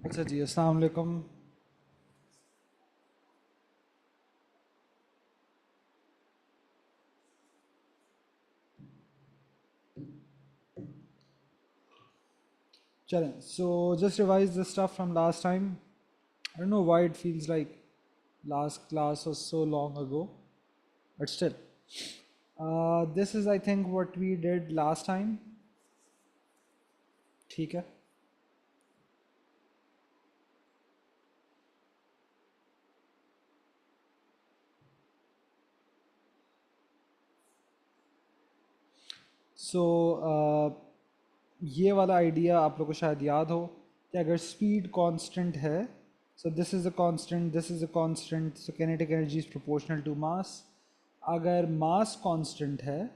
अच्छा जी, अस्सलाम वालेकुम। चलें, so just revise the stuff from last time. I don't know why it feels like last class was so long ago, but still. This is, I think, what we did last time. ठीक है. So, ये वाला idea आप लोगों को शायद याद हो कि अगर स्पीड कांस्टेंट है, so this is a constant, this is a constant, so kinetic energy is proportional to mass. अगर मास कांस्टेंट है,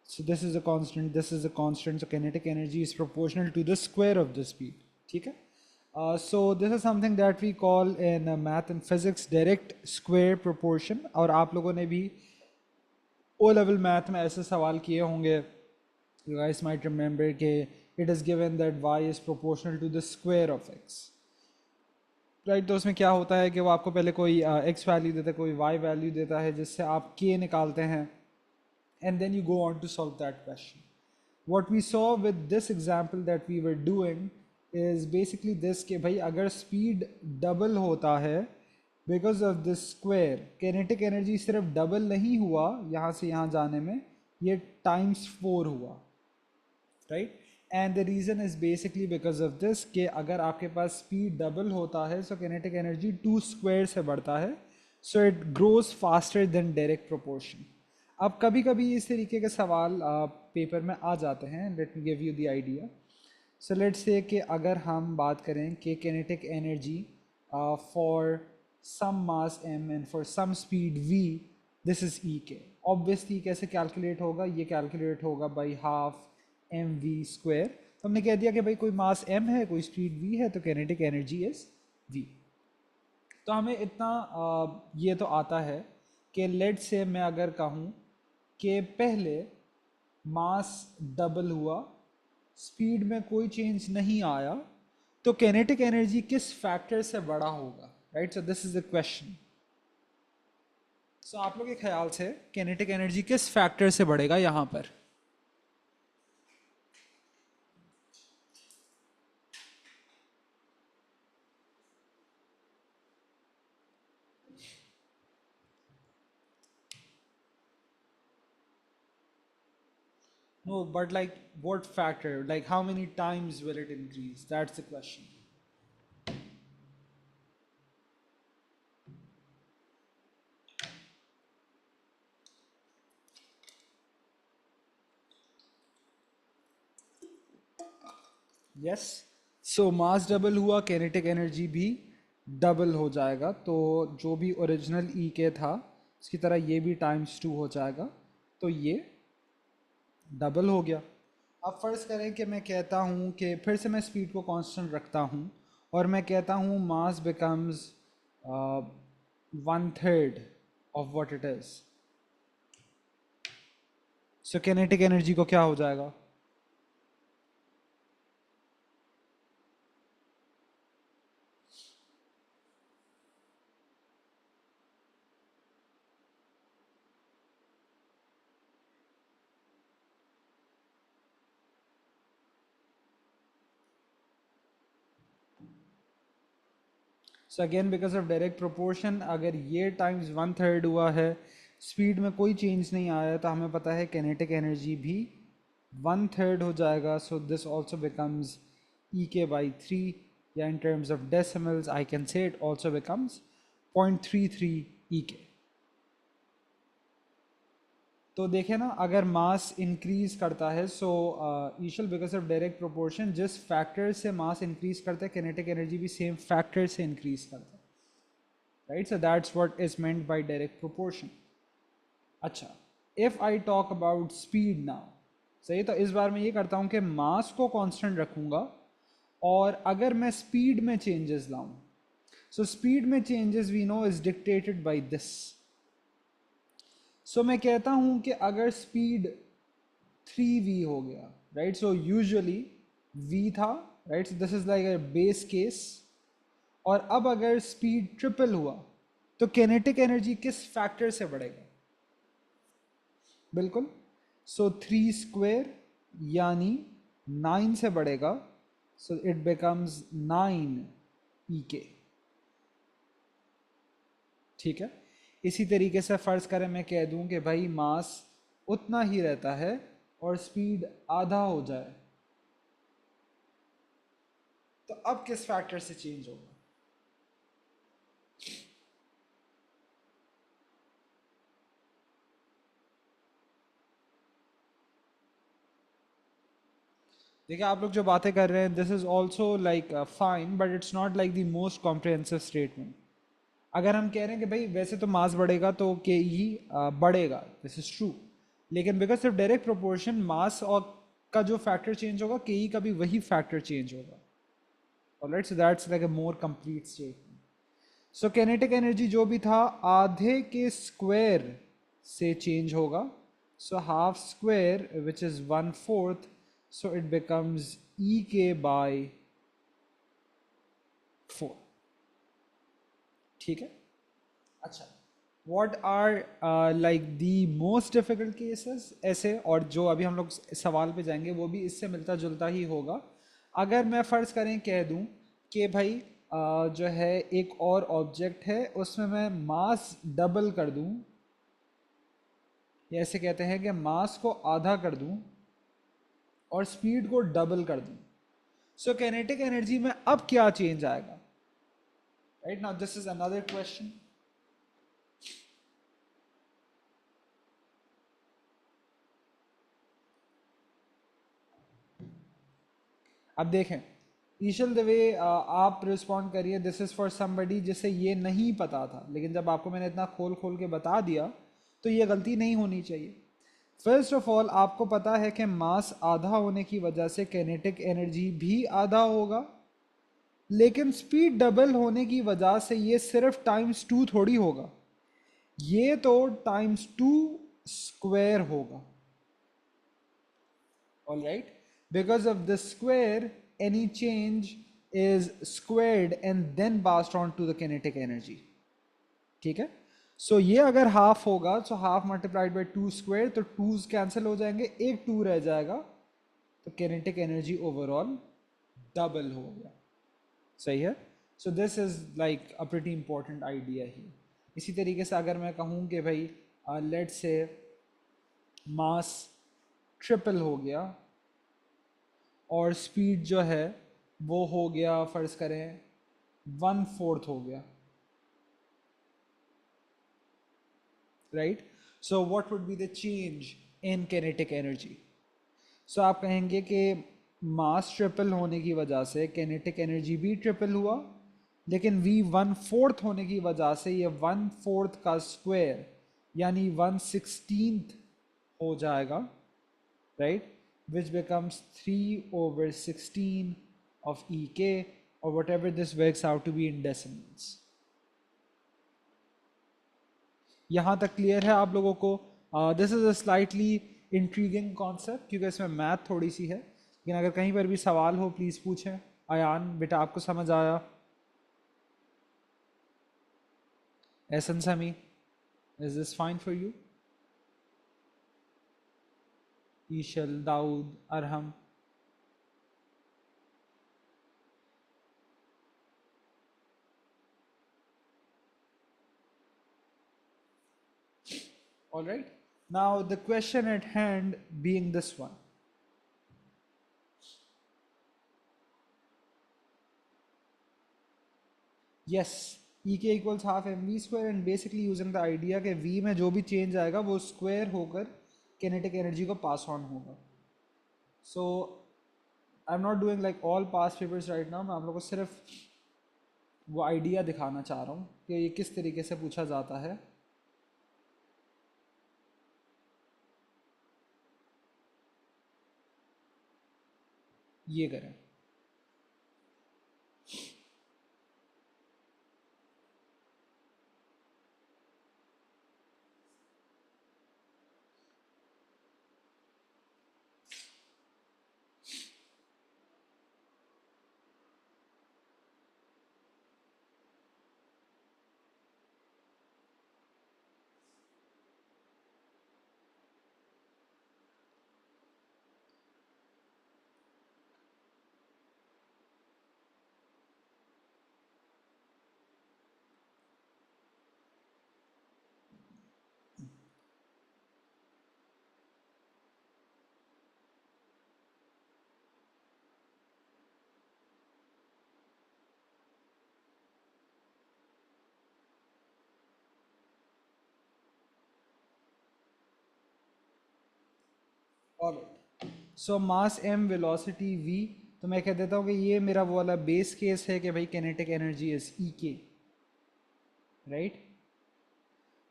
so this is a constant, this is a constant, so kinetic energy is proportional to the square of the speed. ठीक है. So this is something that we call in math and physics direct square proportion. और आप लोगों ने भी O level math में ऐसे सवाल किए होंगे. You guys might remember कि it is given that y is proportional to the square of x. Right, तो उसमें क्या होता है कि वो आपको पहले कोई x वैल्यू देता है, कोई y वैल्यू देता है, जिससे आप k निकालते हैं, and then you go on to solve that question. What we saw with this example that we were doing is basically this कि भाई अगर speed double होता है because of this square, kinetic energy सिर्फ double नहीं हुआ यहाँ से यहाँ जाने में, ये times 4 हुआ, right? And the reason is basically because of this कि अगर आपके पास speed double होता है so kinetic energy 2 square से बढ़ता है, so it grows faster than direct proportion. अब कभी कभी इस तरीके के सवाल पेपर में आ जाते हैं. Let me give you the idea. So let's say कि अगर हम बात करें कि kinetic energy for some mass m and for some speed v, this is ek. Obviously कैसे कैलकुलेट होगा, ये कैलकुलेट होगा by half M we square. तो हमने कह दिया कि भाई कोई मास m है, कोई स्पीड v है, तो kinetic energy is v. तो हमें इतना ये तो आता है कि लेट से मैं अगर कहूँ कि पहले मास डबल हुआ, स्पीड में कोई चेंज नहीं आया, तो कैनेटिक एनर्जी किस फैक्टर से बड़ा होगा, right? So this is the question. So आप लोग के ख्याल से कैनेटिक एनर्जी किस फैक्टर से बढ़ेगा यहाँ पर? No, but like what factor? Like how many times will it increase? That's the question. Yes. So mass double हुआ, कैनेटिक एनर्जी भी डबल हो जाएगा. तो जो भी ओरिजिनल ई के था उसकी तरह ये भी टाइम्स 2 हो जाएगा, तो ये डबल हो गया. अब फर्ज करें कि मैं कहता हूँ कि फिर से मैं स्पीड को कांस्टेंट रखता हूँ और मैं कहता हूँ mass becomes 1/3 of what it is. So kinetic energy को क्या हो जाएगा? So again because of direct proportion, अगर ये टाइम्स 1/3 हुआ है, स्पीड में कोई चेंज नहीं आया, तो हमें पता है कैनेटिक एनर्जी भी 1/3 हो जाएगा. So this also becomes ek/3, या in terms of decimals I can say it also becomes 0.33 ek. तो देखें ना, अगर मास इंक्रीज करता है, so initial because of direct proportion, जिस फैक्टर से मास इंक्रीज करता है किनेटिक एनर्जी भी सेम फैक्टर से इंक्रीज करता है, right? So that's what is meant by direct proportion. अच्छा, if I talk about speed now, सही, तो इस बार मैं ये करता हूँ कि मास को कांस्टेंट रखूँगा और अगर मैं स्पीड में चेंजेस लाऊं, सो स्पीड में changes we know is dictated by this. So मैं कहता हूँ कि अगर स्पीड 3v हो गया, राइट? सो यूजुअली v था right. So this is like a base case. और अब अगर स्पीड ट्रिपल हुआ तो केनेटिक एनर्जी किस फैक्टर से बढ़ेगा? बिल्कुल. सो 3 स्क्वेयर यानी 9 से बढ़ेगा. सो इट बिकम्स 9 EK. ठीक है. इसी तरीके से फर्ज करें मैं कह दूं कि भाई मास उतना ही रहता है और स्पीड आधा हो जाए, तो अब किस फैक्टर से चेंज होगा? देखिए आप लोग जो बातें कर रहे हैं, this is also like fine, but it's not like the most comprehensive statement. अगर हम कह रहे हैं कि भाई वैसे तो मास बढ़ेगा तो के ही बढ़ेगा, दिस इज ट्रू. लेकिन बिकॉज सिर्फ डायरेक्ट प्रोपोर्शन मास और का जो फैक्टर चेंज होगा, के ई का भी वही फैक्टर चेंज होगा. Alright, so that's like a more complete statement. So kinetic energy जो भी था आधे के स्क्वायर से चेंज होगा. So half square which is 1/4, so it becomes EK/4. ठीक है. अच्छा, what are like the most difficult cases ऐसे, और जो अभी हम लोग सवाल पे जाएंगे वो भी इससे मिलता जुलता ही होगा. अगर मैं फ़र्ज़ करें कह दूं कि भाई जो है एक और ऑब्जेक्ट है, उसमें मैं मास डबल कर दूं, या ऐसे कहते हैं कि मास को आधा कर दूं और स्पीड को डबल कर दूं, सो कैनेटिक एनर्जी में अब क्या चेंज आएगा? Right now this is another question. अब देखें ईशल द वे आप रिस्पॉन्ड करिए. दिस इज़ फॉर समबडी जिसे ये नहीं पता था, लेकिन जब आपको मैंने इतना खोल खोल के बता दिया तो ये गलती नहीं होनी चाहिए. फर्स्ट ऑफ ऑल आपको पता है कि मास आधा होने की वजह से कैनेटिक एनर्जी भी आधा होगा, लेकिन स्पीड डबल होने की वजह से ये सिर्फ टाइम्स 2 थोड़ी होगा, ये तो टाइम्स 2 स्क्वायर होगा. All right, because of the square any change is squared and then passed on to the kinetic energy. ठीक है. सो ये अगर हाफ होगा, so half multiplied by 2 square, तो टूज कैंसिल हो जाएंगे, एक 2 रह जाएगा, तो किनेटिक एनर्जी ओवरऑल डबल हो गया. सही है. So this is like a pretty important idea ही. इसी तरीके से अगर मैं कहूँ कि भाई लेट्स से मास ट्रिपल हो गया और स्पीड जो है वो हो गया, फर्ज करें 1/4 हो गया. Right. So what would be the change in kinetic energy? So आप कहेंगे कि मास ट्रिपल होने की वजह से कैनेटिक एनर्जी भी ट्रिपल हुआ, लेकिन V 1/4 होने की वजह से ये 1/4 का स्क्वायर यानी 1/16 हो जाएगा. Right, which becomes 3/16 of EK, or whatever this works out to be in decimals. यहाँ तक क्लियर है आप लोगों को? This is a slightly intriguing concept क्योंकि इसमें मैथ थोड़ी सी है, लेकिन अगर कहीं पर भी सवाल हो प्लीज़ पूछें. अयान बेटा आपको समझ आया? Ehsan Sami, is this fine for you? Eshal, Dawood, Arham. All right. Now the question at hand being this one. Yes, EK equals half mv square and basically using the idea कि v में जो भी चेंज आएगा वो स्क्वायर होकर kinetic एनर्जी को pass on होगा. So I am not doing like all pass papers right now. मैं आप लोगों को सिर्फ वो आइडिया दिखाना चाह रहा हूँ कि ये किस तरीके से पूछा जाता है. ये करें. ऑलराइट, सो मास m, वेलोसिटी v, तो मैं कह देता हूँ कि ये मेरा वो वाला बेस केस है कि भाई किनेटिक एनर्जी इज ई के, राइट।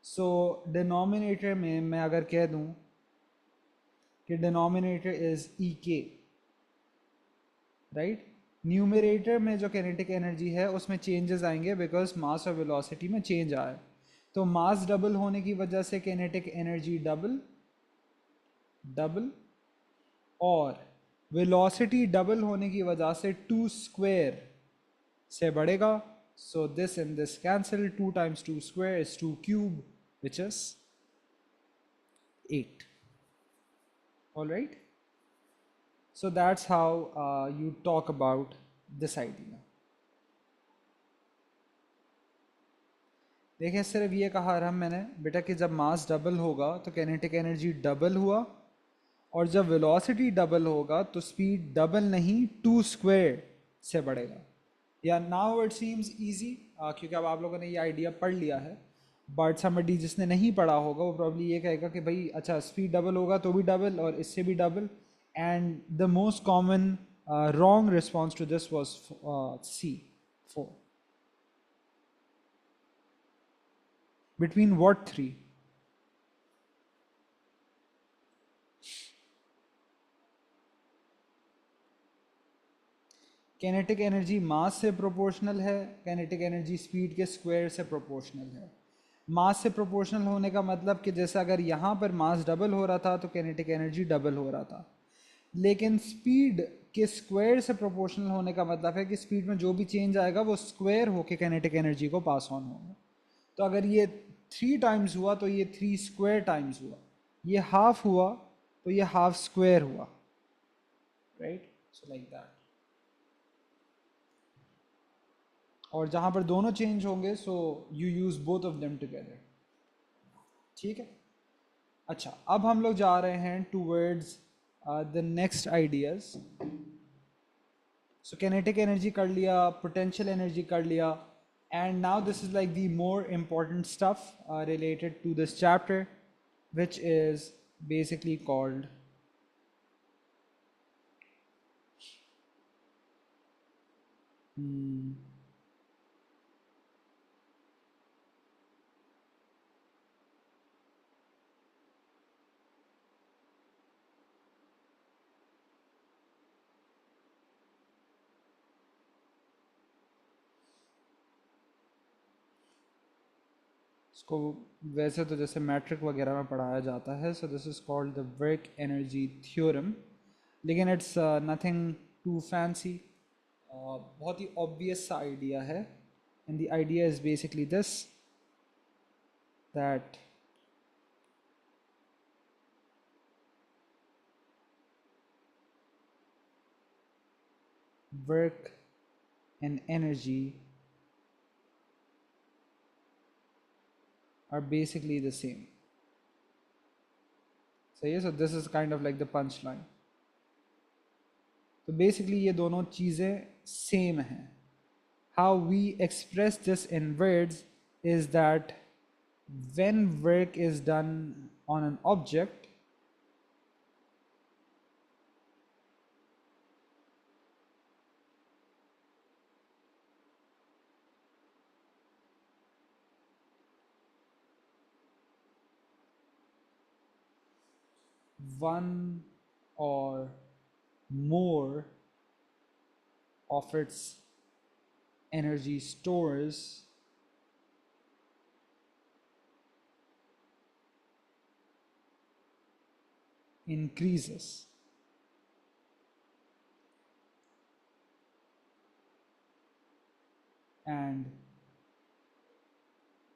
सो डिनोमिनेटर में मैं अगर कह दूँ कि डिनोमिनेटर इज ई के, राइट, न्यूमरेटर में जो किनेटिक एनर्जी है उसमें चेंजेस आएंगे बिकॉज मास और वेलोसिटी में चेंज आया है। तो मास डबल होने की वजह से किनेटिक एनर्जी डबल डबल, और वेलोसिटी डबल होने की वजह से टू स्क्वायर से बढ़ेगा। So this and this cancel, two times two square is two cube which is 8। All right, so that's how you talk about this idea। देखिए सिर्फ ये कहा रहा मैंने बेटा कि जब मास डबल होगा तो काइनेटिक एनर्जी डबल हुआ, और जब वेलोसिटी डबल होगा तो स्पीड डबल नहीं टू स्क्वायर से बढ़ेगा। या नाउ इट सीम्स इजी क्योंकि अब आप लोगों ने ये आइडिया पढ़ लिया है, बट समबडी जिसने नहीं पढ़ा होगा वो प्रॉब्ली ये कहेगा कि भाई अच्छा स्पीड डबल होगा तो भी डबल और इससे भी double, and the most common wrong response to this was C 4। Between what 3? Kinetic energy mass से प्रोपोर्शनल है, काइनेटिक एनर्जी स्पीड के स्क्वायर से प्रोपोर्शनल है। मास से प्रोपोर्शनल होने का मतलब कि जैसे अगर यहाँ पर मास डबल हो रहा था तो काइनेटिक एनर्जी डबल हो रहा था, लेकिन स्पीड के स्क्वायर से प्रोपोर्शनल होने का मतलब है कि स्पीड में जो भी चेंज आएगा वो स्क्वायर होके काइनेटिक एनर्जी को पास ऑन होगा। तो अगर ये 3 टाइम्स हुआ तो ये 3 स्क्वायर टाइम्स हुआ, ये हाफ हुआ तो ये हाफ स्क्वायर हुआ, राइट। So like that. और जहाँ पर दोनों चेंज होंगे so you use both of them together, ठीक है। अच्छा, अब हम लोग जा रहे हैं towards the next ideas. So kinetic energy कर लिया, पोटेंशियल एनर्जी कर लिया, and now this is like the more important stuff related to this chapter which is basically called इसको वैसे तो जैसे मैट्रिक वगैरह में पढ़ाया जाता है। So this is called the work energy theorem, लेकिन इट्स नथिंग टू फैंसी, बहुत ही ऑब्वियस सा आइडिया है। And the idea is basically this, that work and energy are basically the same। सही है। So this is kind of like the punch line. तो basically ये दोनों चीज़ें सेम हैं। How we express this in words is that when work is done on an object, one or more of its energy stores increases, and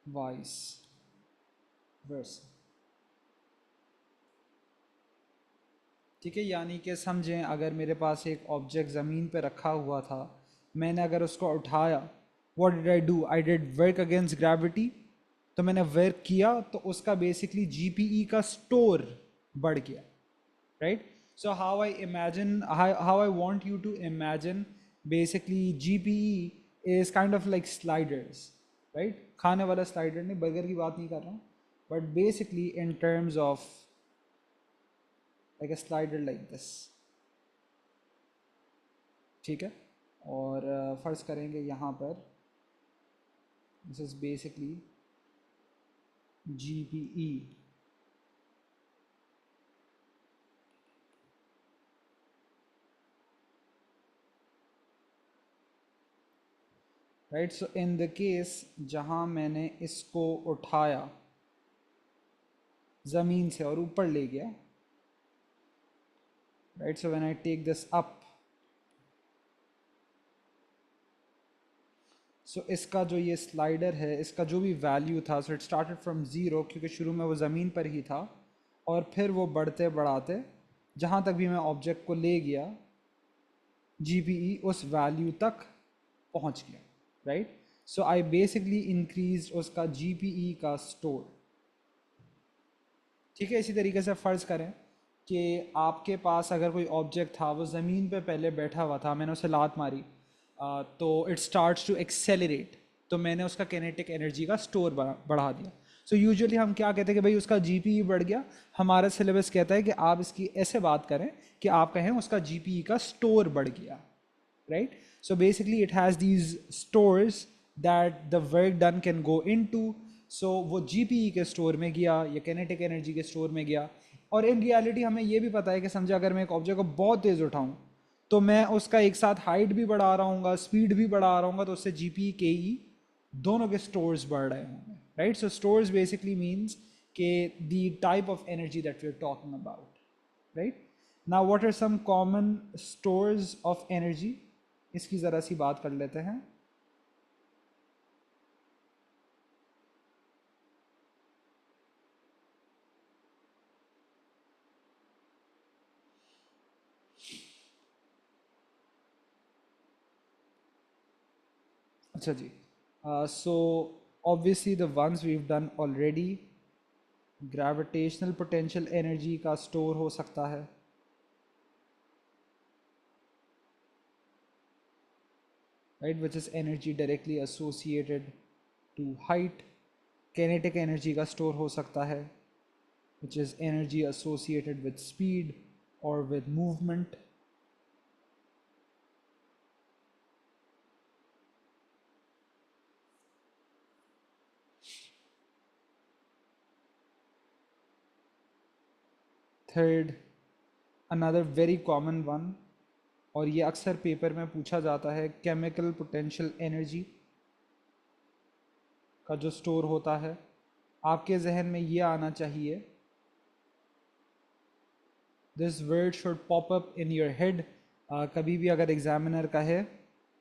vice versa। ठीक है, यानी कि समझें अगर मेरे पास एक ऑब्जेक्ट ज़मीन पे रखा हुआ था, मैंने अगर उसको उठाया, what did I do, I did work against gravity. तो मैंने वर्क किया तो उसका बेसिकली जीपीई का स्टोर बढ़ गया, right. So how I imagine, how I want you to imagine basically GPE is kind of like sliders, right. खाने वाला स्लाइडर नहीं, बर्गर की बात नहीं कर रहा हूँ, but basically in terms of like a slider like this, ठीक है। और फ़र्ज़ करेंगे यहाँ पर this is basically GPE, right. So in the case जहाँ मैंने इसको उठाया ज़मीन से और ऊपर ले गया, right. So when I take this up, so इसका जो ये स्लाइडर है, इसका जो भी वैल्यू था, so it started from zero, क्योंकि शुरू में वो ज़मीन पर ही था, और फिर वो बढ़ते बढ़ाते जहाँ तक भी मैं ऑब्जेक्ट को ले गया, GPE उस वैल्यू तक पहुँच गया, right. So I basically increase उसका GPE का स्टोर, ठीक है। इसी तरीके से फ़र्ज़ करें कि आपके पास अगर कोई ऑब्जेक्ट था, वो ज़मीन पे पहले बैठा हुआ था, मैंने उसे लात मारी, तो इट स्टार्ट्स टू एक्सेलरेट, तो मैंने उसका किनेटिक एनर्जी का स्टोर बढ़ा दिया। सो यूजुअली हम क्या कहते हैं कि भाई उसका GPE बढ़ गया। हमारा सिलेबस कहता है कि आप इसकी ऐसे बात करें कि आप कहें उसका GPE का स्टोर बढ़ गया, right? So basically it has these stores that the work done can go into. So वो GPE के स्टोर में गया या kinetic एनर्जी के स्टोर में गया। और इन रियलिटी हमें ये भी पता है कि समझे अगर मैं एक ऑब्जेक्ट को बहुत तेज़ उठाऊं, तो मैं उसका एक साथ हाइट भी बढ़ा रहा हूँ, स्पीड भी बढ़ा रहा हूँ, तो उससे GPE KE दोनों के स्टोर्स बढ़ रहे होंगे, right. So stores basically means के the type of energy that we are talking about, right. Now what are some common stores of energy, इसकी ज़रा सी बात कर लेते हैं। अच्छा जी, so obviously the ones we done already, gravitational potential energy का स्टोर हो सकता है, right, which is energy directly associated to height. Kinetic energy का स्टोर हो सकता है, which is energy associated with speed और with movement. Third, another very common one, और ये अक्सर पेपर में पूछा जाता है, केमिकल पोटेंशियल एनर्जी का जो स्टोर होता है। आपके जहन में ये आना चाहिए, this word should pop up in your head. कभी भी अगर एग्जामिनर का है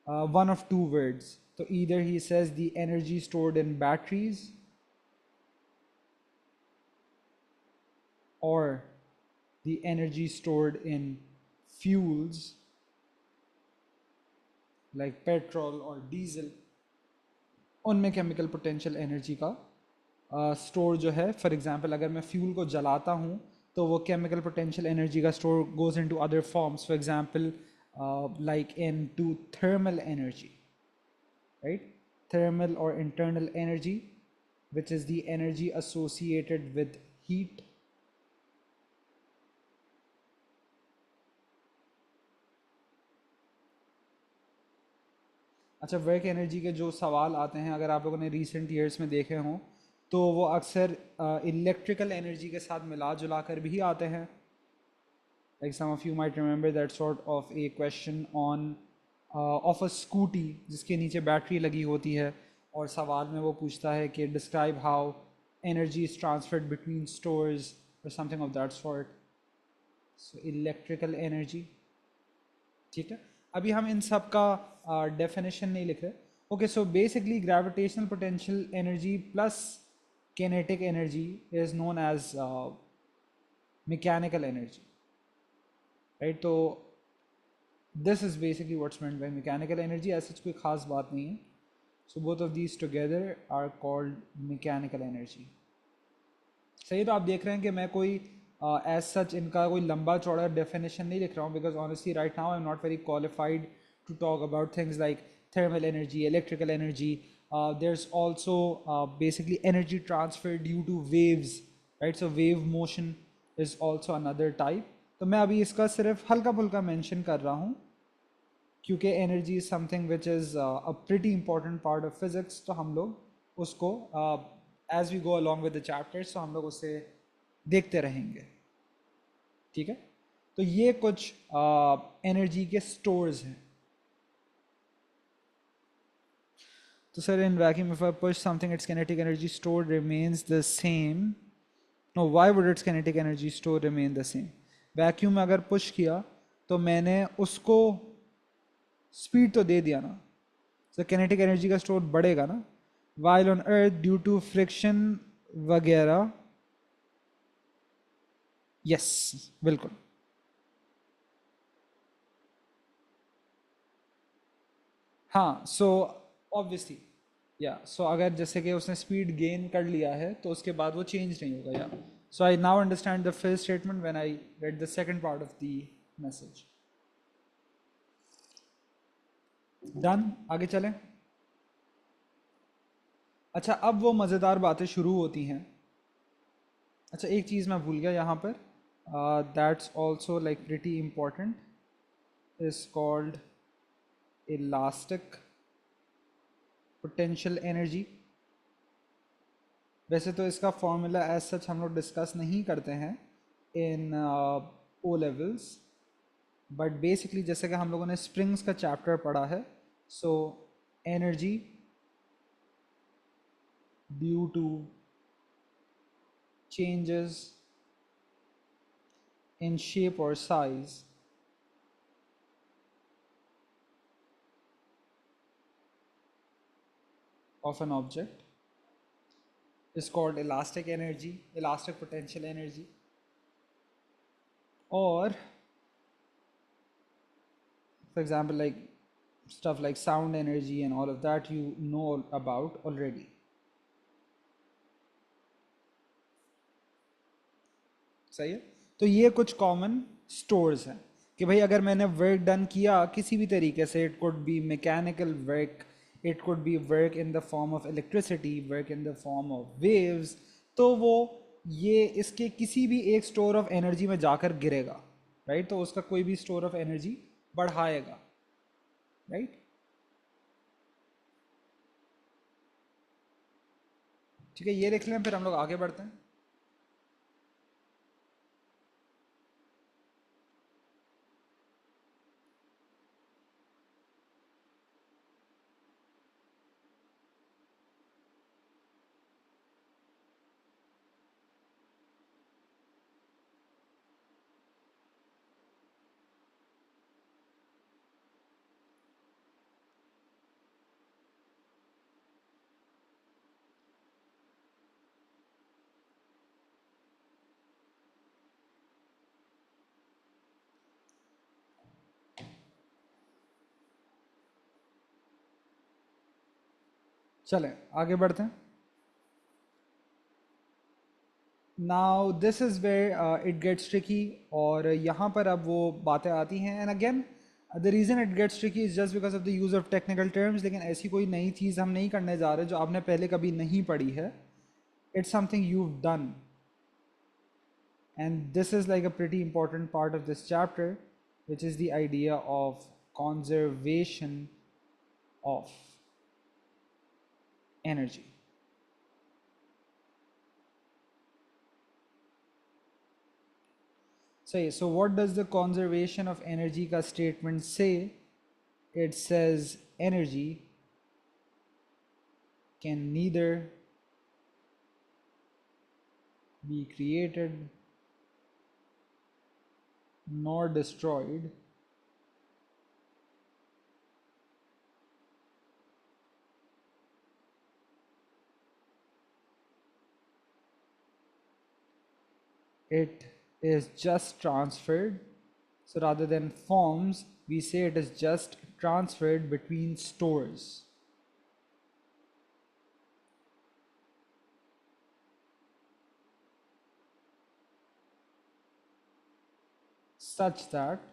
वन ऑफ टू वर्ड्स, तो either he says the energy stored in batteries और the energy stored in fuels like petrol और डीजल। उनमें केमिकल पोटेंशियल एनर्जी का स्टोर जो है, फॉर एग्जांपल अगर मैं फ्यूल को जलाता हूँ, तो वो केमिकल पोटेंशियल एनर्जी का store goes into other forms, for example like into thermal energy, right? Thermal or internal energy, which is the energy associated with heat. अच्छा, वर्क एनर्जी के जो सवाल आते हैं, अगर आप लोगों ने रिसेंट ईयर्स में देखे हों, तो वो अक्सर इलेक्ट्रिकल एनर्जी के साथ मिला जुला कर भी आते हैं। Like some of you might remember that sort of a question on of a scooty जिसके नीचे बैटरी लगी होती है, और सवाल में वो पूछता है कि describe how energy is transferred between stores or something of that sort. So electrical energy, ठीक है। अभी हम इन सब का डेफिनेशन नहीं लिख रहे। Okay, so basically gravitational potential energy plus kinetic energy is known as mechanical energy, right. तो this is basically what's meant by mechanical energy. ऐसा कोई ख़ास बात नहीं है। So both of these together are called mechanical energy. सही, तो आप देख रहे हैं कि मैं कोई एज सच इनका कोई लंबा चौड़ा डेफिनेशन नहीं लिख रहा हूँ, because honestly right now I am not very qualified to talk about things like thermal energy, electrical energy. There's also basically energy transfer due to waves, right? So wave motion is also another type. तो मैं अभी इसका सिर्फ हल्का फुल्का mention कर रहा हूँ, क्योंकि energy is something which is a pretty important part of physics, तो हम लोग उसको as we go along with the chapters, तो हम लोग उसे देखते रहेंगे। ठीक है, तो ये कुछ एनर्जी के स्टोर्स हैं। तो sir, in vacuum if I push something it's kinetic energy stored remains the same. No, why would its kinetic energy store remain the same? Vacuum में अगर पुश किया तो मैंने उसको स्पीड तो दे दिया ना, तो kinetic एनर्जी का स्टोर बढ़ेगा ना। while on earth due to friction वगैरह, यस, बिल्कुल। हाँ, सो ऑब्वियसली, या सो अगर जैसे कि उसने स्पीड गेन कर लिया है तो उसके बाद वो चेंज नहीं होगा। या so I now understand the first statement when I read the second part of the message. Done, आगे चलें। अच्छा, अब वो मज़ेदार बातें शुरू होती हैं। अच्छा, एक चीज़ मैं भूल गया यहाँ पर, that's also like pretty important, is called elastic potential energy. वैसे तो इसका फॉर्मूला एज सच हम लोग डिस्कस नहीं करते हैं इन ओ लेवल्स, बट बेसिकली जैसे कि हम लोगों ने स्प्रिंग्स का चैप्टर पढ़ा है, so energy due to changes in shape or size of an object is called elastic energy, elastic potential energy. Or for example, like stuff like sound energy and all of that you know about already. सही है, तो ये कुछ common stores हैं कि भाई अगर मैंने वर्क डन किया किसी भी तरीके से, it could be mechanical work, it could be work in the form of electricity, work in the form of waves, तो वो ये इसके किसी भी एक स्टोर ऑफ एनर्जी में जाकर गिरेगा, राइट। तो उसका कोई भी स्टोर ऑफ एनर्जी बढ़ाएगा, राइट। ठीक है, ये देख लें, फिर हम लोग आगे बढ़ते हैं। चलें आगे बढ़ते हैं। Now this is where it gets tricky, और यहाँ पर अब वो बातें आती हैं। And again the reason it gets tricky is just because of the use of technical terms, लेकिन ऐसी कोई नई चीज़ हम नहीं करने जा रहे जो आपने पहले कभी नहीं पढ़ी है। It's something you done, and this is like a pretty important part of this chapter, which is the idea of conservation of energy. So what does the conservation of energy का statement say? It says energy can neither be created nor destroyed it is just transferred. So rather than forms, we say it is just transferred between stores. Such that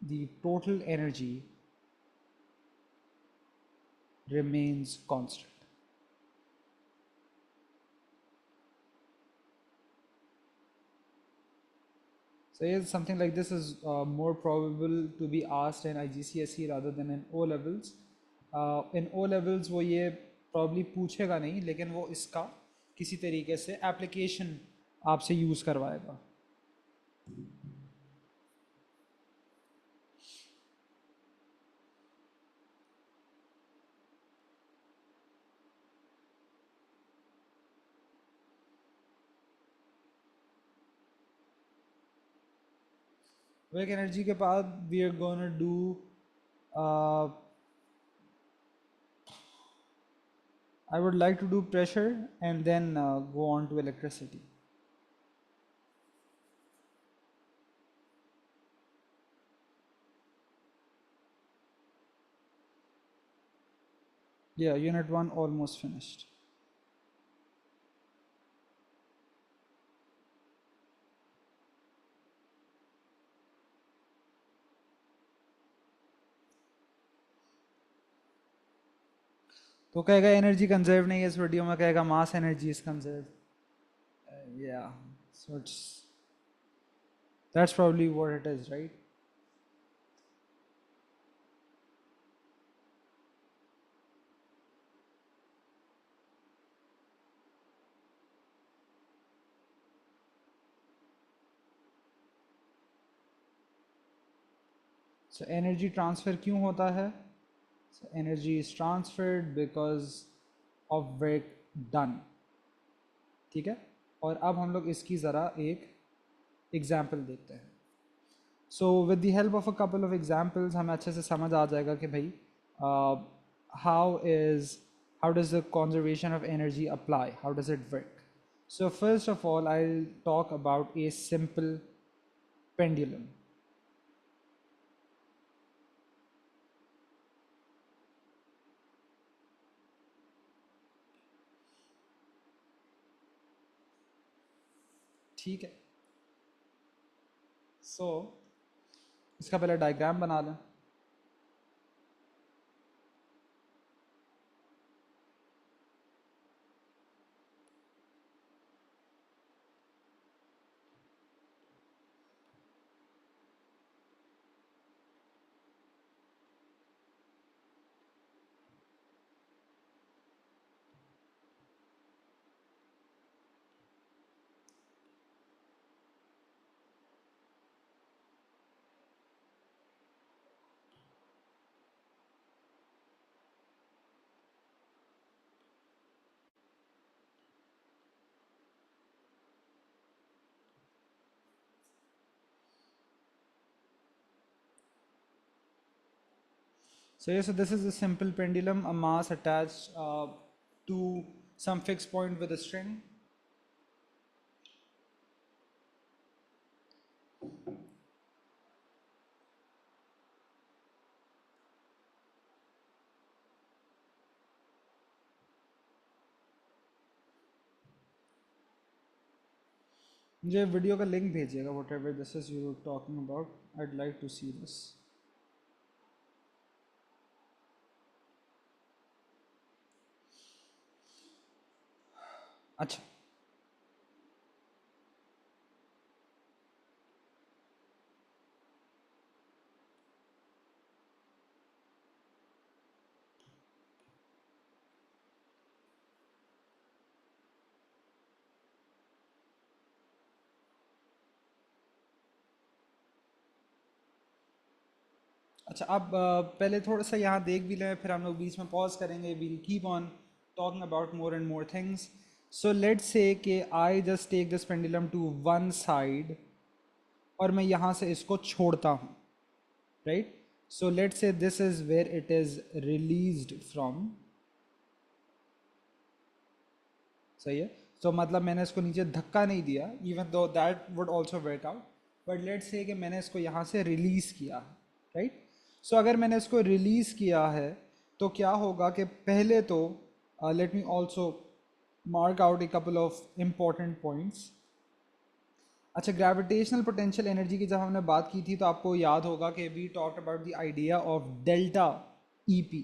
the total energy remains constant. So yes, something like this is more probable to be asked in IGCSE rather than in O levels. In O levels वो ये probably पूछेगा नहीं, लेकिन वो इसका किसी तरीके से application आपसे use करवाएगा. Wake energy के बाद we are gonna do uh, I would like to do pressure and then go on to electricity. Yeah, unit 1 almost finished. तो कहेगा एनर्जी कंजर्व नहीं है इस वीडियो में, कहेगा mass energy is conserve. Yeah, so that's probably what it is, right? So energy transfer क्यों होता है? So energy is transferred because of work done. ठीक है, और अब हम लोग इसकी ज़रा एक एग्जाम्पल देखते हैं. So with the help of a couple of examples हमें अच्छे से समझ आ जाएगा कि भाई how does the conservation of energy apply, how does it work. So first of all I will talk about a simple pendulum. ठीक है, सो इसका पहले डायग्राम बना लें. So yeah, so this is a simple pendulum, a mass attached to some fixed point with a string. मुझे video का link भेजिएगा, whatever this is you talking about. I'd like to see this. अच्छा, अच्छा अब पहले थोड़ा सा यहाँ देख भी लें, फिर हम लोग बीच में पॉज करेंगे. We'll keep on talking about more and more things. So let's say कि I just take this pendulum to one side और मैं यहाँ से इसको छोड़ता हूँ, right. So let's say this is where it is released from. सही है, तो मतलब मैंने इसको नीचे धक्का नहीं दिया, even though that would also work out. But let's say कि मैंने इसको यहाँ से रिलीज़ किया, राइट. सो अगर मैंने इसको रिलीज़ किया है तो क्या होगा कि पहले तो let me also mark out a couple of important points. अच्छा, ग्रेविटेशनल पोटेंशियल एनर्जी की जब हमने बात की थी तो आपको याद होगा कि we talked about the idea of delta E P,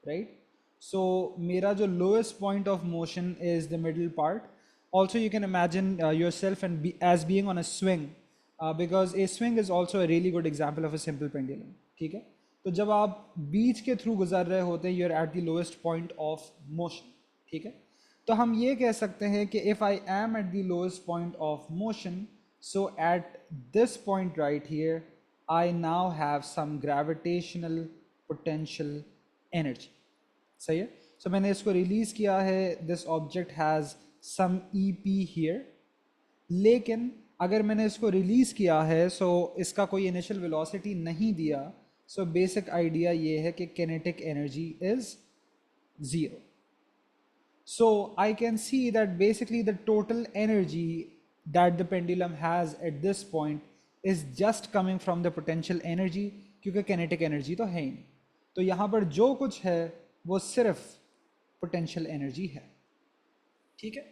right. So मेरा जो lowest point of motion is the middle part. Also you can imagine yourself and as being on a swing. Because a swing is also a really good example of a simple pendulum. ठीक है, तो जब आप बीच के through गुजर रहे होते हैं, you are at the lowest point of motion. ठीक है, तो हम ये कह सकते हैं कि if I am at the lowest point of motion, so at this point right here I now have some gravitational potential energy. सही है, सो मैंने इसको रिलीज किया है, this object has some E P here. लेकिन अगर मैंने इसको रिलीज किया है, सो इसका कोई इनिशियल वेलोसिटी नहीं दिया, सो बेसिक आइडिया ये है कि kinetic energy is zero. So I can see that basically the total energy that the pendulum has at this point is just coming from the potential energy, क्योंकि kinetic energy तो है ही नहीं. तो यहाँ पर जो कुछ है वो सिर्फ potential energy है. ठीक है,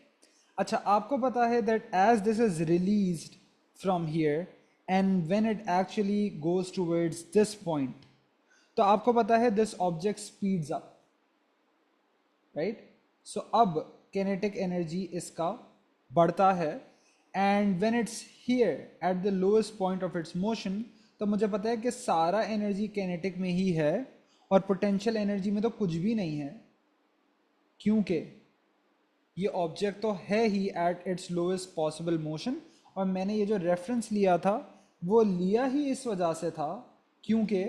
अच्छा आपको पता है that as this is released from here and when it actually goes towards this point, तो आपको पता है this object speeds up, right? So अब kinetic energy इसका बढ़ता है and when it's here at the lowest point of its motion, तो मुझे पता है कि सारा energy kinetic में ही है और potential energy में तो कुछ भी नहीं है, क्योंकि ये ऑब्जेक्ट तो है ही at its lowest possible motion. और मैंने ये जो रेफरेंस लिया था वो लिया ही इस वजह से था क्योंकि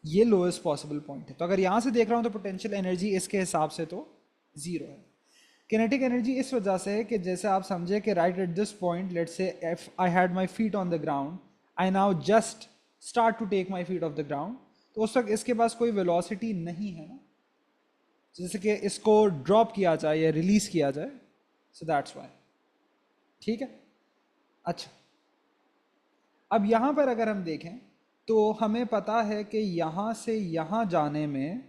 ये लोएस्ट पॉसिबल पॉइंट है. तो अगर यहाँ से देख रहा हूँ तो पोटेंशियल एनर्जी इसके हिसाब से तो ज़ीरो है. किनेटिक एनर्जी इस वजह से है कि जैसे आप समझे कि right at this point, let's say if I had my feet on the ground, I now just start to take my feet off the ground, तो उस वक्त इसके पास कोई वेलोसिटी नहीं है ना, जैसे कि इसको ड्रॉप किया जाए या रिलीज किया जाए. So that's why. ठीक है, अच्छा अब यहाँ पर अगर हम देखें तो हमें पता है कि यहाँ से यहाँ जाने में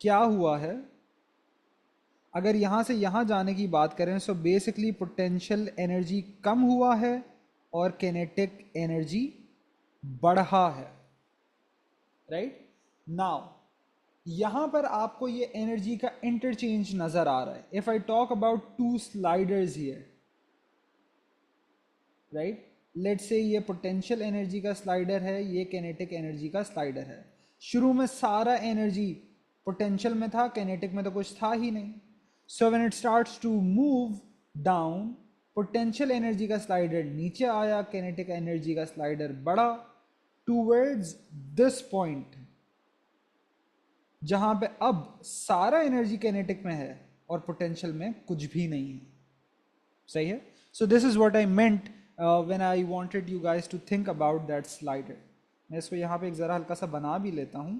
क्या हुआ है. अगर यहाँ से यहाँ जाने की बात करें, सो बेसिकली पोटेंशियल एनर्जी कम हुआ है और किनेटिक एनर्जी बढ़ा है. राइट नाउ यहाँ पर आपको ये एनर्जी का इंटरचेंज नजर आ रहा है. If I talk about two sliders here, right, let's say ये पोटेंशियल एनर्जी का स्लाइडर है, ये किनेटिक एनर्जी का स्लाइडर है. शुरू में सारा एनर्जी पोटेंशियल में था, किनेटिक में तो कुछ था ही नहीं. So when it starts to move down, potential energy का स्लाइडर नीचे आया, किनेटिक एनर्जी का स्लाइडर बढ़ा टूवर्ड्स दिस पॉइंट, जहां पे अब सारा एनर्जी किनेटिक में है और पोटेंशियल में कुछ भी नहीं है. सही है, so this is what I meant when I wanted you guys to think about that slider. मैं इसको यहाँ पे एक ज़रा हल्का सा बना भी लेता हूँ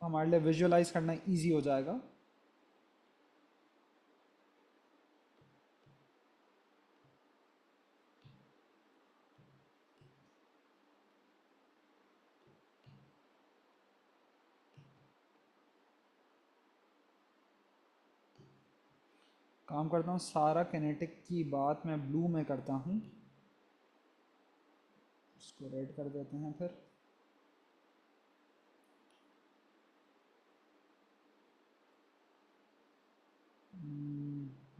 तो हमारे लिए विजुअलाइज करना ईजी हो जाएगा. काम करता हूँ, सारा किनेटिक की बात मैं ब्लू में करता हूँ, इसको रेड कर देते हैं फिर.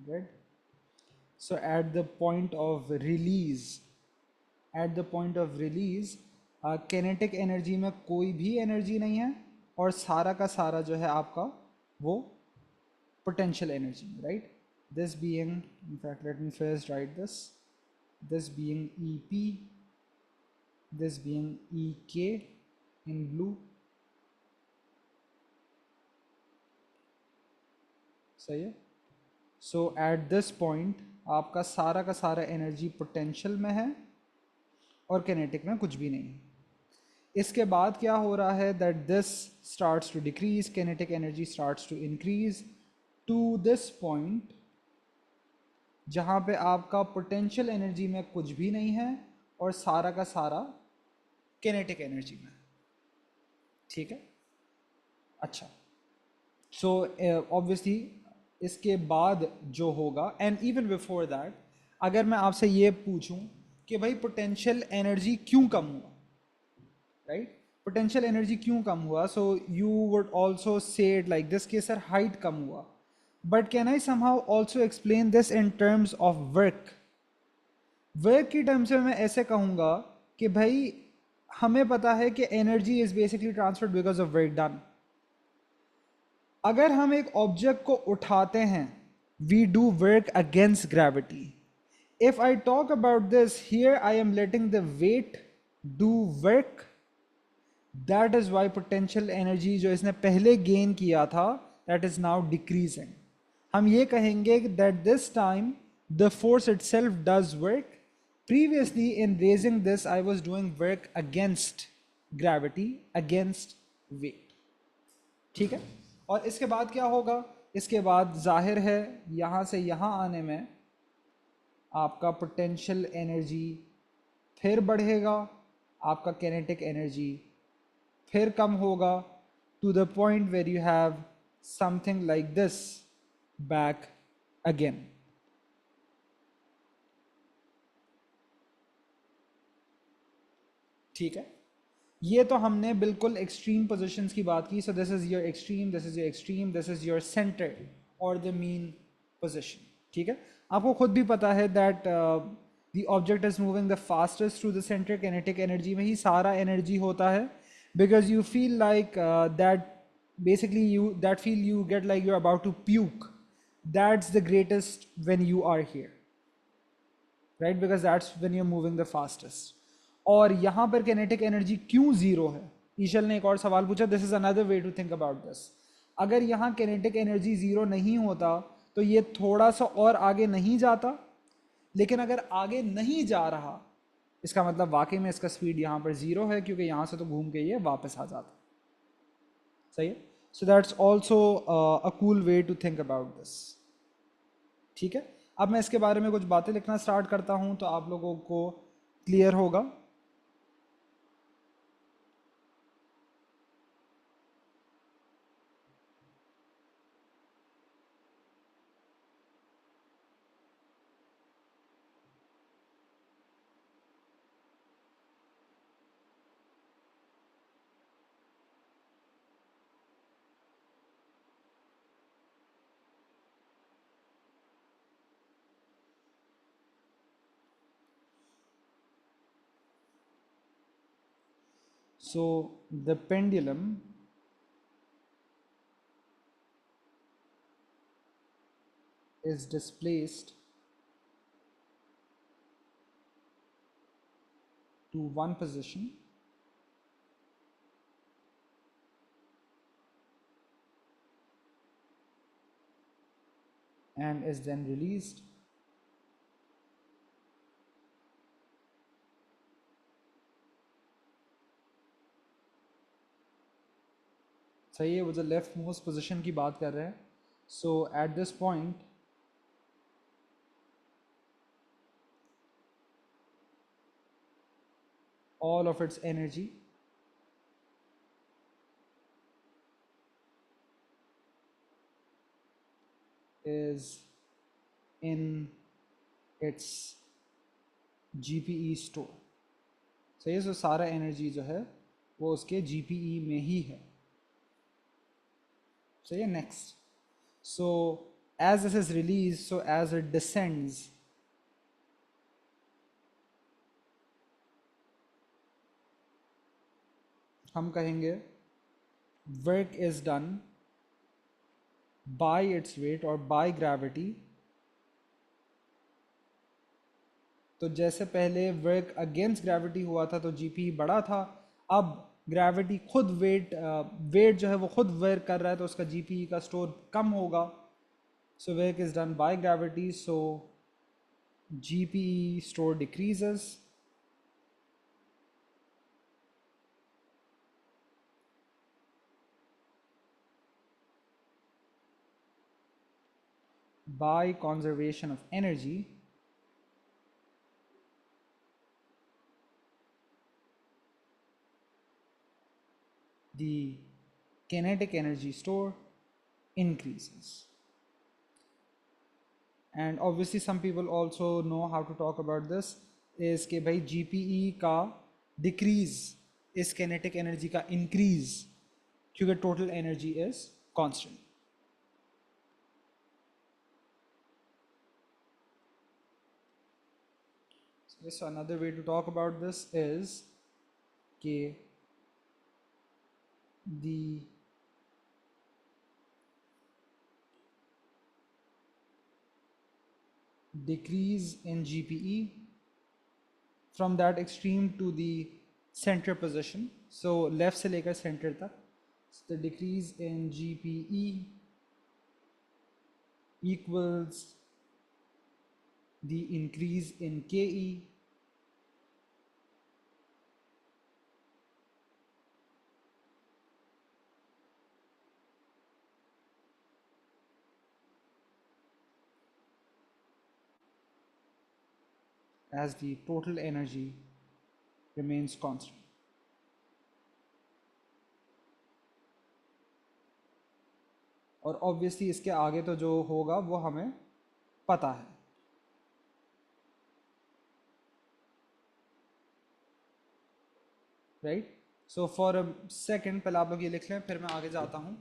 Red. So at the point of release, at the point of release kinetic energy में कोई भी एनर्जी नहीं है और सारा का सारा जो है आपका वो potential energy, right? This being, in fact, let me first write this being EP, this being EK in blue. सही है. So at this point आपका सारा का सारा एनर्जी पोटेंशियल में है और किनेटिक में कुछ भी नहीं है. इसके बाद क्या हो रहा है, that this starts to decrease, kinetic energy starts to increase to this point जहाँ पे आपका पोटेंशियल एनर्जी में कुछ भी नहीं है और सारा का सारा किनेटिक एनर्जी में. ठीक है, अच्छा सो ऑब्वियसली इसके बाद जो होगा, एंड इवन बिफोर दैट, अगर मैं आपसे ये पूछूं कि भाई पोटेंशियल एनर्जी क्यों कम हुआ, राइट, पोटेंशियल एनर्जी क्यों कम हुआ, so you would also say it like this कि सर हाइट कम हुआ. But can I somehow also explain this in terms of work. Work की टर्म्स में मैं ऐसे कहूँगा कि भाई हमें पता है कि energy is basically transferred because of work done. अगर हम एक ऑब्जेक्ट को उठाते हैं, we do work against gravity. If I talk about this here, I am letting the weight do work. That is why potential energy जो इसने पहले gain किया था, दैट इज नाउ डिक्रीजिंग। हम ये कहेंगे that this time the force itself does work. Previously in raising this I was doing work against gravity, against weight. ठीक है। और इसके बाद क्या होगा? इसके बाद जाहिर है यहाँ से यहाँ आने में आपका पोटेंशियल एनर्जी फिर बढ़ेगा, आपका कैनेटिक एनर्जी फिर कम होगा, to the point where you have something like this back again. ठीक है। ये तो हमने बिल्कुल एक्सट्रीम पोजीशंस की बात की। सो this is your extreme, this is your extreme, this is your centre और द मीन पोजीशन। ठीक है। आपको खुद भी पता है that the object is moving the fastest through the centre. Kinetic energy में ही सारा एनर्जी होता है, because you feel like that basically you that feel you get like you're about to puke. That's the greatest when you are here, right? Because that's when you're moving the fastest. और यहाँ पर kinetic energy क्यों zero है? ईशल ने एक और सवाल पूछा। This is another way to think about this. अगर यहाँ kinetic energy जीरो नहीं होता तो ये थोड़ा सा और आगे नहीं जाता, लेकिन अगर आगे नहीं जा रहा, इसका मतलब वाकई में इसका स्पीड यहाँ पर जीरो है, क्योंकि यहाँ से तो घूम के ये वापस आ जाता। सही है। So that's also a cool way to think about this. ठीक है। अब मैं इसके बारे में कुछ बातें लिखना स्टार्ट करता हूं तो आप लोगों को क्लियर होगा। So the pendulum is displaced to one position and is then released सही है। वो जो लेफ्ट मोस्ट पोजिशन की बात कर रहे हैं। So at this point all of its energy is in its GPE store। सही है। सो सारा एनर्जी जो है वो उसके GPE में ही है। सही है। Next, so as this is release, so as it descends, हम कहेंगे work is done by its weight और बाय ग्रेविटी। तो जैसे पहले वर्क अगेंस्ट ग्रेविटी हुआ था तो जीपी बड़ा था, अब ग्रेविटी खुद वेट जो है वो खुद वर्क कर रहा है तो उसका जीपी का स्टोर कम होगा। So work is done by gravity, so GP store decreases. By conservation of energy, the kinetic energy store increases. And obviously some people also know how to talk about this, is कि भाई GPE का decrease is kinetic energy का increase, क्योंकि total energy is constant। Yes, so another way to talk about this is कि the decrease in GPE from that extreme to the center position. So left से लेकर center तक. So the decrease in GPE equals the increase in KE as the total energy remains constant. और obviously इसके आगे तो जो होगा वो हमें पता है. Right? So for a second पहले आप लोग ये लिख लें, फिर मैं आगे जाता हूँ.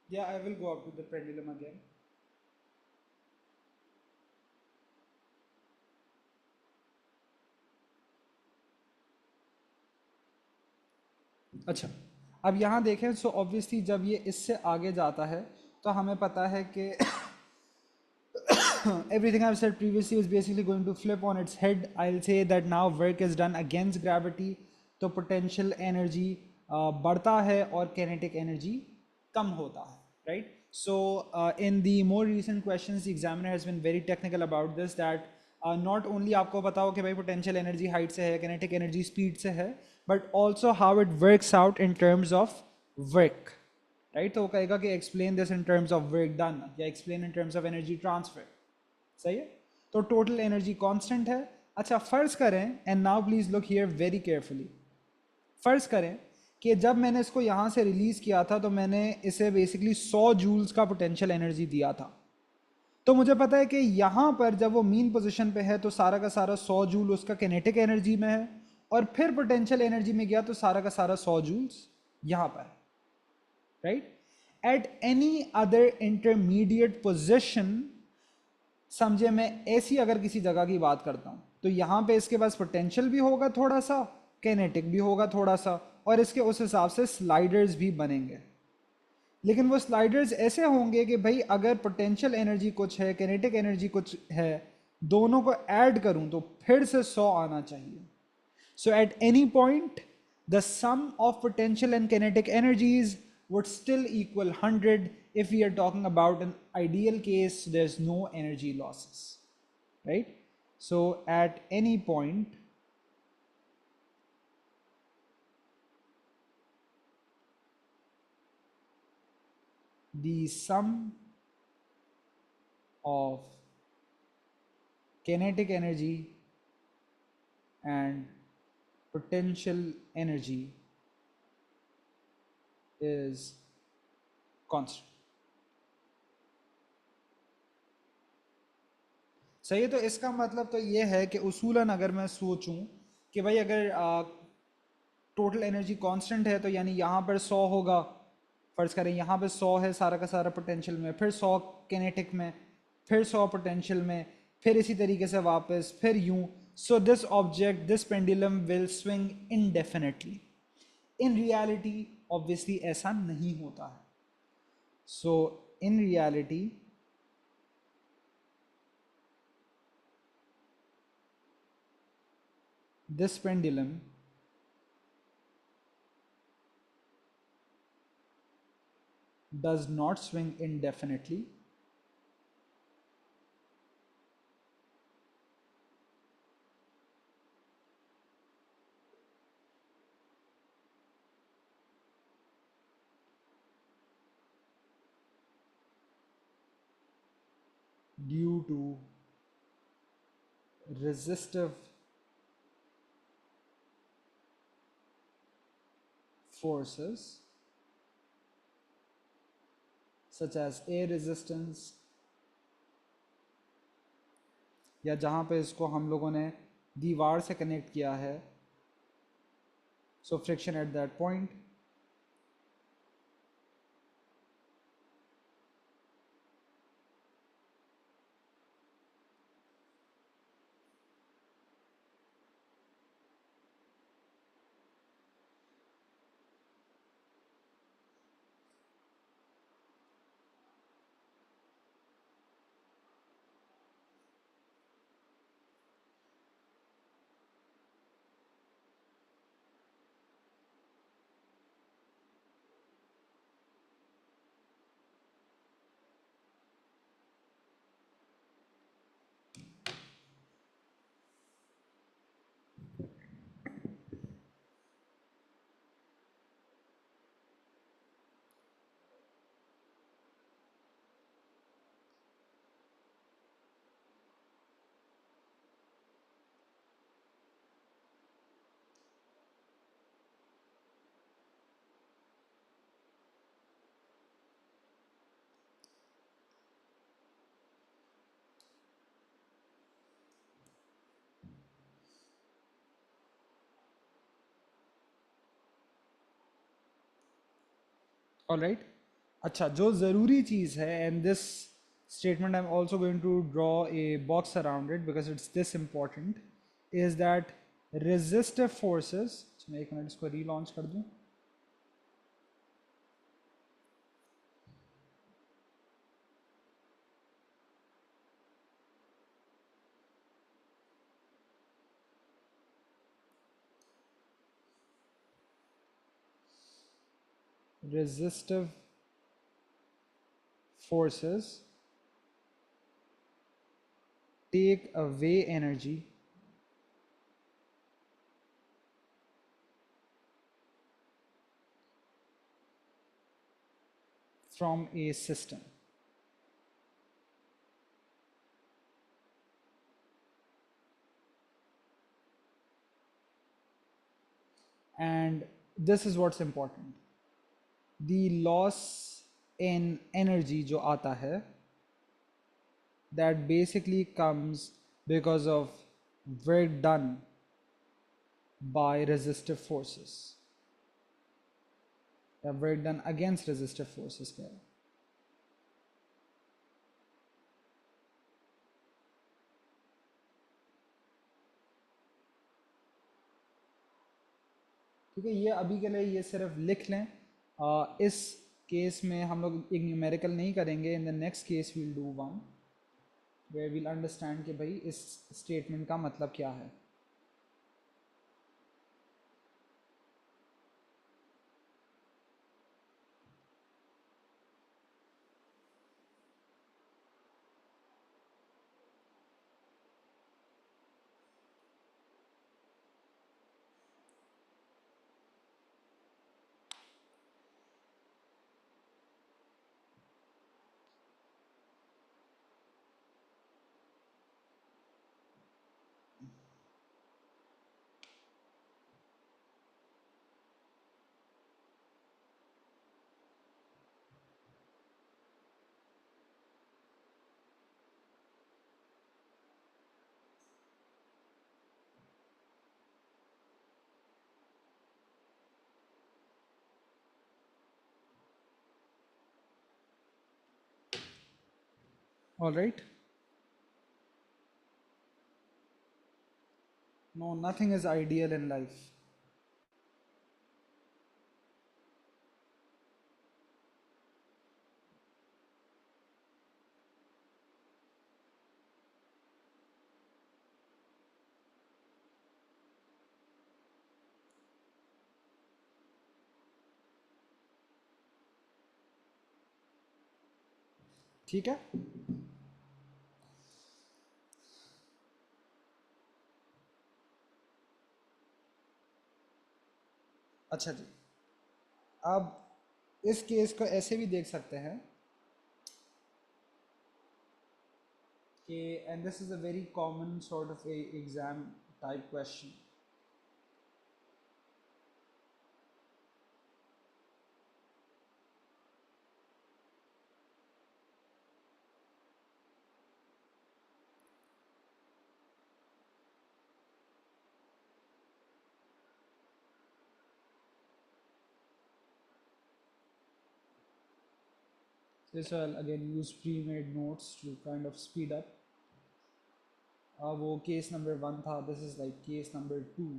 Yeah, I will go up to the pendulum again. अच्छा, अब यहाँ देखें. सो ऑब्वियसली जब ये इससे आगे जाता है तो हमें पता है कि everything I've said previously is basically going to flip on its head. I'll say that now work is done against gravity, तो potential energy बढ़ता है और kinetic energy कम होता है. Right? So in the more recent questions, the examiner has been very technical about this, that not only आपको पता हो कि भाई potential energy height से है, kinetic energy speed से है, but also how it works out in terms of work. Right? तो वो कहेगा कि explain this in terms of work done या explain in terms of energy transfer. सही है. तो टोटल एनर्जी कांस्टेंट है. अच्छा, फर्ज करें, and now please look here very carefully. फर्ज करें कि जब मैंने इसको यहां से रिलीज किया था तो मैंने इसे बेसिकली 100 जूल्स का पोटेंशियल एनर्जी दिया था. तो मुझे पता है कि यहां पर जब वो मीन पोजीशन पे है तो सारा का सारा 100 जूल उसका किनेटिक एनर्जी में है, और फिर पोटेंशियल एनर्जी में गया तो सारा का सारा 100 जूल्स यहां पर. Right? At any other intermediate position, समझे, मैं ऐसी अगर किसी जगह की बात करता हूं तो यहां पे इसके पास पोटेंशियल भी होगा थोड़ा सा, कैनेटिक भी होगा थोड़ा सा, और इसके उस हिसाब से स्लाइडर्स भी बनेंगे. लेकिन वो स्लाइडर्स ऐसे होंगे कि भाई अगर पोटेंशियल एनर्जी कुछ है, कैनेटिक एनर्जी कुछ है, दोनों को ऐड करूं तो फिर से 100 आना चाहिए. So at any point, the sum of potential and kinetic energies would still equal 100 if we are talking about an ideal case, there's no energy losses, right? So at any point, the sum of kinetic energy and potential energy is constant. सही है. तो इसका मतलब तो ये है कि उसूलन अगर मैं सोचूं कि भाई अगर टोटल एनर्जी कांस्टेंट है तो यानी यहाँ पर 100 होगा. फर्ज करें यहाँ पे 100 है सारा का सारा पोटेंशियल में, फिर 100 किनेटिक में, फिर 100 पोटेंशियल में, फिर इसी तरीके से वापस, फिर यूं. So this object, this pendulum will swing indefinitely. In reality obviously ऐसा नहीं होता है. So in reality this pendulum does not swing indefinitely due to resistive forces such as air resistance, या जहाँ पे इसको हम लोगों ने दीवार से कनेक्ट किया है, so friction at that point, alright. अच्छा, जो ज़रूरी चीज़ है, and this statement I am also going to draw a box around it because it's this important, is that resistive forces, मैं एक मिनट इसको रीलॉन्च कर दूं, resistive forces take away energy from a system. And this is what's important. The loss in energy जो आता है, that basically comes because of work done by resistive forces, या work done against resistive forces कह रहे हैं। ठीक है, ये अभी के लिए ये सिर्फ लिख लें। इस केस में हम लोग एक न्यूमेरिकल नहीं करेंगे, in the next case we'll do one where we'll understand कि भाई इस स्टेटमेंट का मतलब क्या है। All right. No, nothing is ideal in life. ठीक है। अच्छा जी, अब इस केस को ऐसे भी देख सकते हैं कि and this is a very common sort of exam type question. This I'll again use pre-made notes to kind of speed up. वो केस नंबर 1 था, this is like case number 2।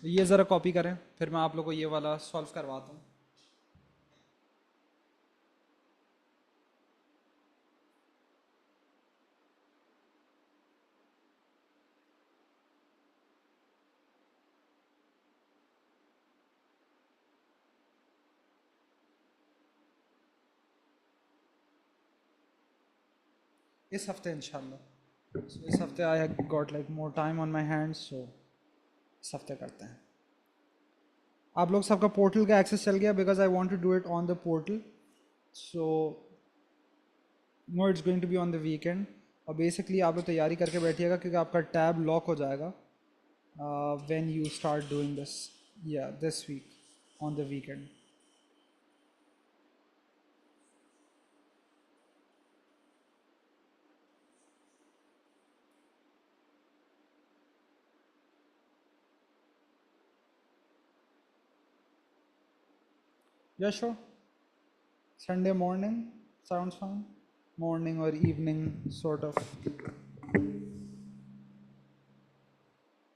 ये ज़रा कॉपी करें, फिर मैं आप लोग को ये वाला सॉल्व करवाता हूँ। इस हफ्ते इंशाल्लाह। इस हफ्ते I got like more time on my hands, so इस हफ्ते करते हैं। आप लोग सबका पोर्टल का एक्सेस चल गया? Because I want to do it on the portal, so no it's going to be on the weekend. और बेसिकली आप लोग तैयारी करके बैठिएगा क्योंकि आपका टैब लॉक हो जाएगा when you start doing this, या this week on the weekend. या sure, Sunday morning sounds fine, morning और इवनिंग सॉर्ट ऑफ।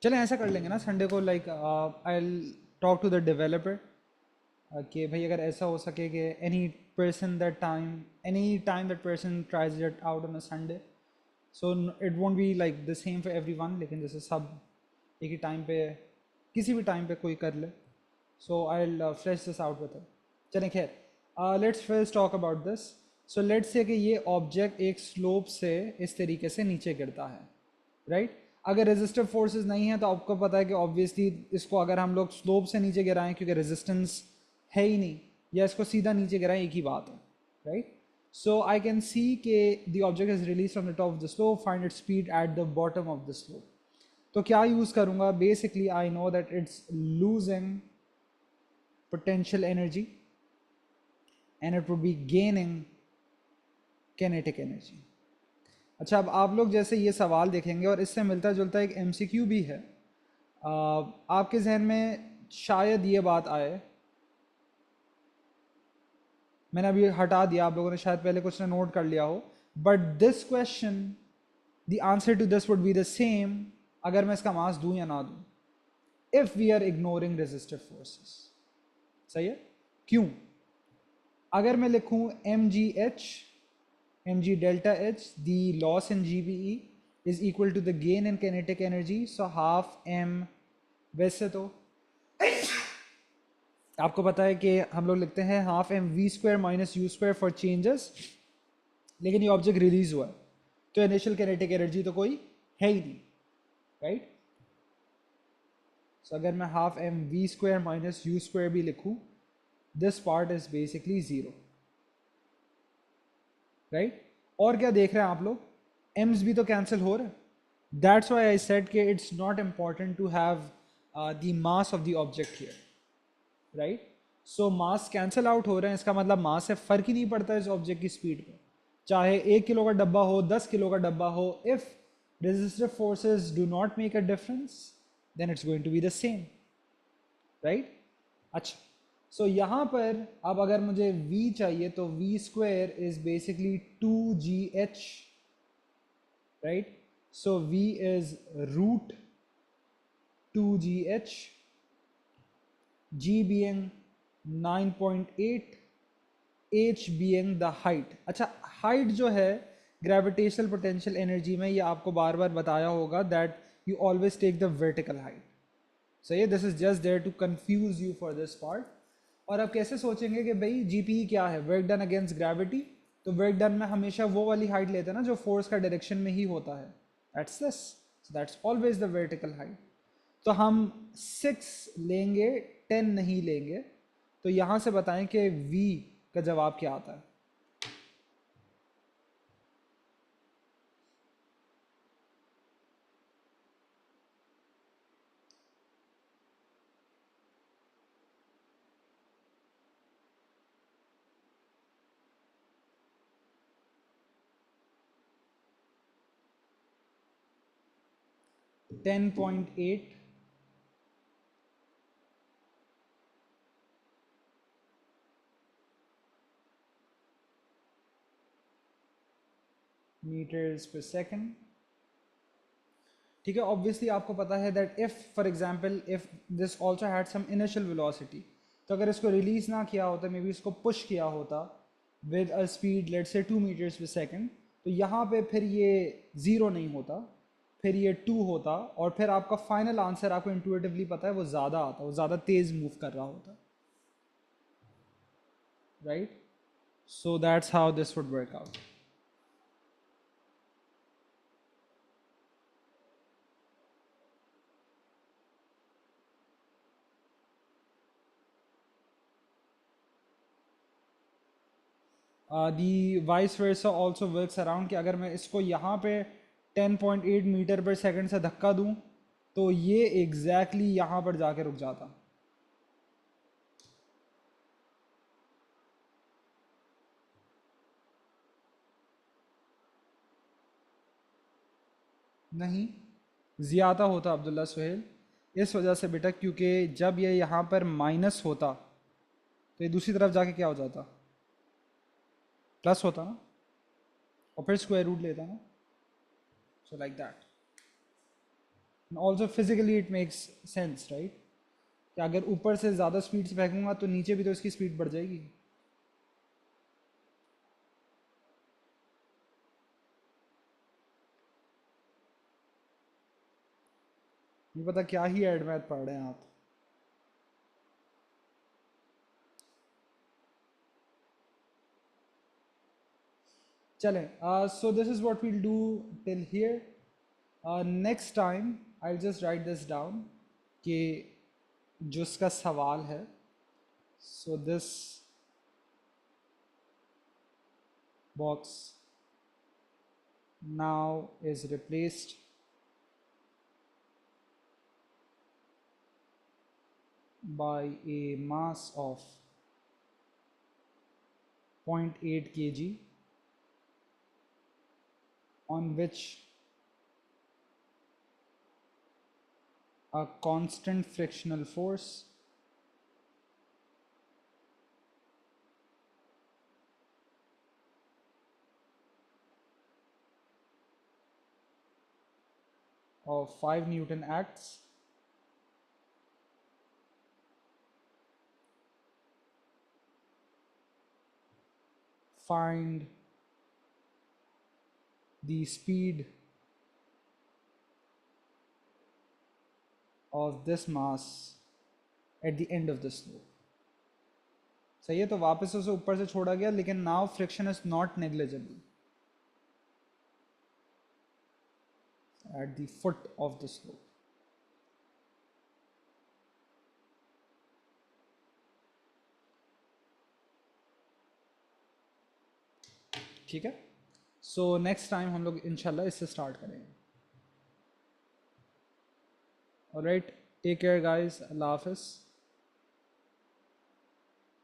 चलें ऐसा कर लेंगे ना संडे को, like I talk to the developer कि भाई अगर ऐसा हो सके कि any time that person tries it out on a Sunday, so it won't be like the same for everyone, लेकिन जैसे सब एक ही टाइम पे किसी भी टाइम पे कोई कर ले, so I will flash this out with. चलें खैर, let's first talk about this. So let's say कि ये ऑब्जेक्ट एक स्लोप से इस तरीके से नीचे गिरता है, राइट? अगर रेजिस्टिव फोर्सेस नहीं है तो आपको पता है कि ऑब्वियसली इसको अगर हम लोग स्लोप से नीचे गिराएं क्योंकि रेजिस्टेंस है ही नहीं, या इसको सीधा नीचे गिराएं, एक ही बात है, right? So I can see के the object is release from the top of the slope, find its speed at the bottom of the slope. तो क्या यूज़ करूँगा? Basically I know that it's losing potential energy and it would be gaining kinetic energy। अच्छा, अब आप लोग जैसे ये सवाल देखेंगे और इससे मिलता जुलता एक एमसीक्यू भी है, आपके जहन में शायद ये बात आए, मैंने अभी हटा दिया, आप लोगों ने शायद पहले कुछ ने नोट कर लिया हो, but this question the answer to this would be the same अगर मैं इसका मास दूं या ना दूं, if we are ignoring resistive forces. सही है? क्यों? अगर मैं लिखूं mg delta h, the loss in GBE is equal to the gain in kinetic energy, so half m। वैसे तो आपको पता है कि हम लोग लिखते हैं half M we square minus u square for changes, लेकिन ये ऑब्जेक्ट रिलीज हुआ है तो इनिशियल किनेटिक एनर्जी तो कोई है ही नहीं, राइट? सो अगर मैं half M we square minus u square भी लिखूं, this part is basically zero, right? और क्या देख रहे हैं आप लोग? एम्स भी तो कैंसिल हो रहे हैं। दैट्स व्हाई आई सेड कि it's not important to have the mass of the object here, right? So mass cancel out हो रहे हैं, इसका मतलब मास से फर्क ही नहीं पड़ता इस ऑब्जेक्ट की स्पीड पे, चाहे 1 किलो का डब्बा हो, 10 किलो का डब्बा हो। If resistive forces do not make a difference then it's going to be the same, right? अच्छा, सो यहाँ पर अब अगर मुझे v चाहिए तो v square is basically 2gh, right? So v is √2gh, g being 9.8, h being the height. अच्छा, height जो है ग्रेविटेशनल पोटेंशियल एनर्जी में, ये आपको बार बार बताया होगा that you always take the vertical height. So ये this is just there to confuse you for this part. और आप कैसे सोचेंगे कि भाई जीपीई क्या है, वर्क डन अगेंस्ट ग्रेविटी, तो वर्क डन में हमेशा वो वाली हाइट लेते हैं ना जो फोर्स का डायरेक्शन में ही होता है. That's this, so that's always the vertical height. तो हम 6 लेंगे, 10 नहीं लेंगे. तो यहाँ से बताएं कि v का जवाब क्या आता है. Ten point eight metres per second. ठीक है, ऑब्वियसली आपको पता है that if for example if this also had some initial velocity, तो अगर इसको रिलीज ना किया होता, मे बी इसको पुश किया होता with a speed let's say 2 metres per second, तो यहाँ पे फिर ये ज़ीरो नहीं होता, फिर ये 2 होता, और फिर आपका फाइनल आंसर आपको इंट्यूटिवली पता है वो ज़्यादा आता, वो ज़्यादा तेज़ मूव कर रहा होता. Right, so that's how this would work out. The vice versa also works around, कि अगर मैं इसको यहाँ पे 10.8 मीटर पर सेकंड से धक्का दूँ तो ये एग्जैक्टली यहाँ पर जाके रुक जाता. नहीं, ज़्यादा होता अब्दुल्ला सुहेल. इस वजह से बेटा, क्योंकि जब ये यहाँ पर माइनस होता तो ये दूसरी तरफ जाके क्या हो जाता, प्लस होता ना, और फिर स्क्वायर रूट लेता ना. सो like that. Also physically it makes sense, right, कि अगर ऊपर से ज़्यादा स्पीड से फेंकूंगा तो नीचे भी तो इसकी स्पीड बढ़ जाएगी. नहीं पता क्या ही एड मैथ पढ़ रहे हैं आप. चलें, so this is what we'll do till here. Next time I just write this down कि जो इसका सवाल है, so this box now is replaced by a mass of 0.8 kg on which a constant frictional force of 5 Newton acts. Find the speed of this mass at the end of the slope. सही है, तो वापस उसे ऊपर से छोड़ा गया, लेकिन now friction is not negligible at the foot of the slope. ठीक है, सो नेक्स्ट टाइम हम लोग इंशाल्लाह इससे स्टार्ट करेंगे. ऑलराइट, टेक केयर गाइस, अल्लाह हाफिज़.